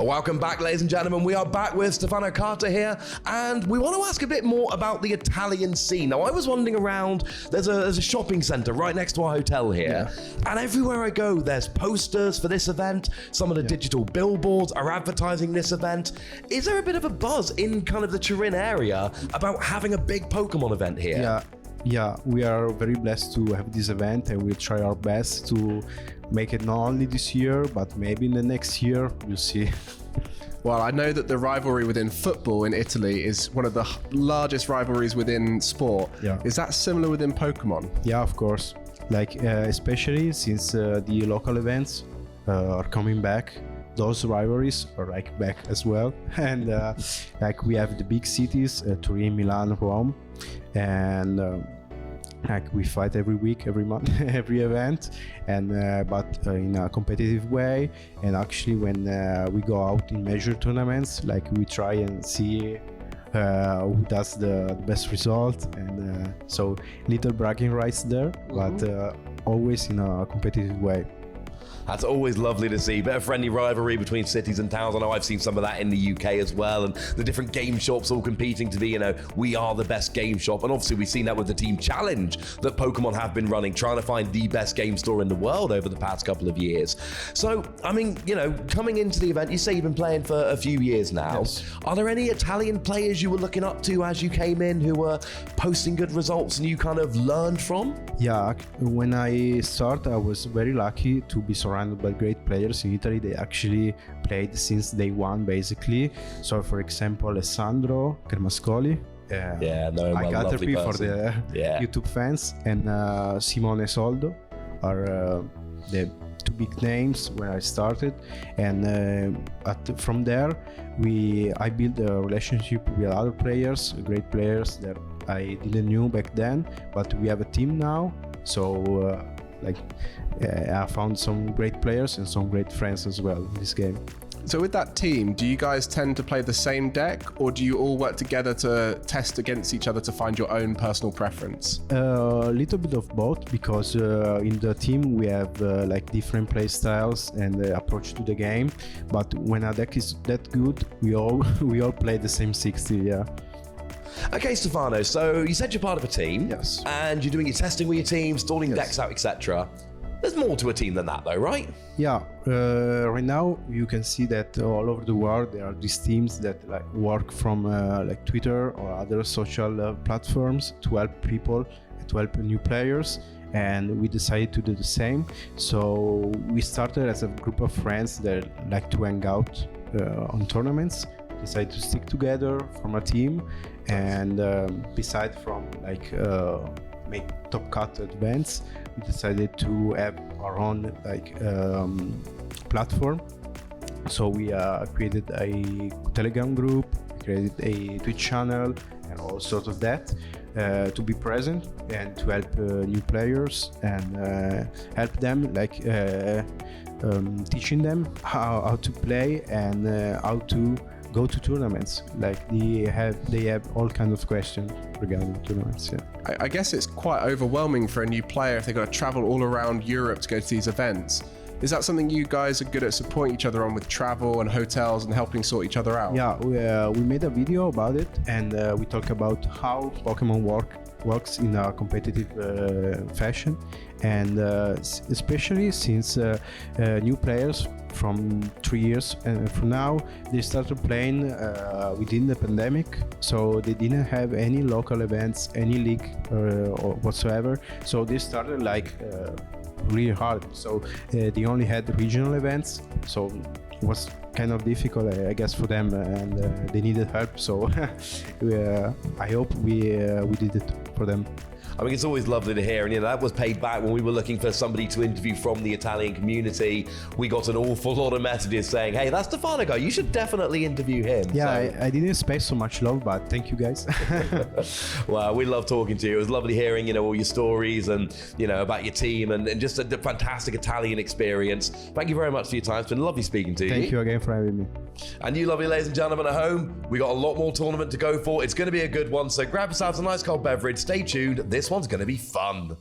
Welcome back, ladies and gentlemen. We are back with Stefano Carta here, and we want to ask a bit more about the Italian scene. Now, I was wandering around. There's a shopping centre right next to our hotel here, and everywhere I go, there's posters for this event. Some of the digital billboards are advertising this event. Is there a bit of a buzz in kind of the Turin area about having a big Pokemon event here? Yeah, we are very blessed to have this event, and we'll try our best to make it not only this year, but maybe in the next year. We'll see. Well, I know that the rivalry within football in Italy is one of the largest rivalries within sport. Yeah. Is that similar within Pokemon? Yeah, of course. Like, especially since the local events are coming back, those rivalries are like back as well. And like we have the big cities, Turin, Milan, Rome, and like we fight every week, every month, every event, and but in a competitive way. And actually, when we go out in major tournaments, like we try and see who does the best result, and so little bragging rights there, but always in a competitive way. That's always lovely to see. Bit of friendly rivalry between cities and towns. I know I've seen some of that in the UK as well, and the different game shops all competing to be, we are the best game shop. And obviously we've seen that with the team challenge that Pokemon have been running, trying to find the best game store in the world over the past couple of years. So, I mean, coming into the event, you say you've been playing for a few years now. Yes. Are there any Italian players you were looking up to as you came in who were posting good results and you kind of learned from? Yeah, when I started, I was very lucky to be surrounded by great players in Italy. They actually played since day one, basically. So, for example, Alessandro Cremascoli. I got for the YouTube fans, and Simone Soldo are the two big names when I started. And from there, I built a relationship with other players, great players that I didn't know back then, but we have a team now. So I found some great players and some great friends as well in this game. So with that team, do you guys tend to play the same deck, or do you all work together to test against each other to find your own personal preference? A little bit of both, because in the team we have like different play styles and approach to the game. But when a deck is that good, we all play the same 60. Yeah. Okay, Stefano, so you said you're part of a team. Yes. And you're doing your testing with your team, installing decks out, etc. There's more to a team than that though, right? Yeah, right now you can see that all over the world there are these teams that work from like Twitter or other social platforms to help people, to help new players. And we decided to do the same. So we started as a group of friends that like to hang out on tournaments, decided to stick together, form a team, and beside from make top cut events, we decided to have our own platform. So we created a Telegram group, created a Twitch channel, and all sorts of that to be present and to help new players and help them teaching them how to play and how to go to tournaments. Like they have all kinds of questions regarding tournaments. Yeah. I guess it's quite overwhelming for a new player if they've got to travel all around Europe to go to these events. Is that something you guys are good at supporting each other on with travel and hotels and helping sort each other out? Yeah, we made a video about it, and we talk about how Pokemon works in a competitive fashion, and especially since new players from 3 years and from now, they started playing within the pandemic, so they didn't have any local events, any league or whatsoever, so they started really hard. So they only had regional events, so it was kind of difficult, I guess, for them, and they needed help. So I hope we did it for them. I mean, it's always lovely to hear, and that was paid back when we were looking for somebody to interview from the Italian community. We got an awful lot of messages saying, hey, that's Stefano guy, you should definitely interview him. Yeah, so I didn't expect so much love, but thank you guys. Well, we love talking to you. It was lovely hearing, all your stories and, about your team and just a fantastic Italian experience. Thank you very much for your time. It's been lovely speaking to you. Thank you again for having me. And you lovely ladies and gentlemen at home, we got a lot more tournament to go for. It's going to be a good one, so grab yourselves a nice cold beverage. Stay tuned. This one's going to be fun.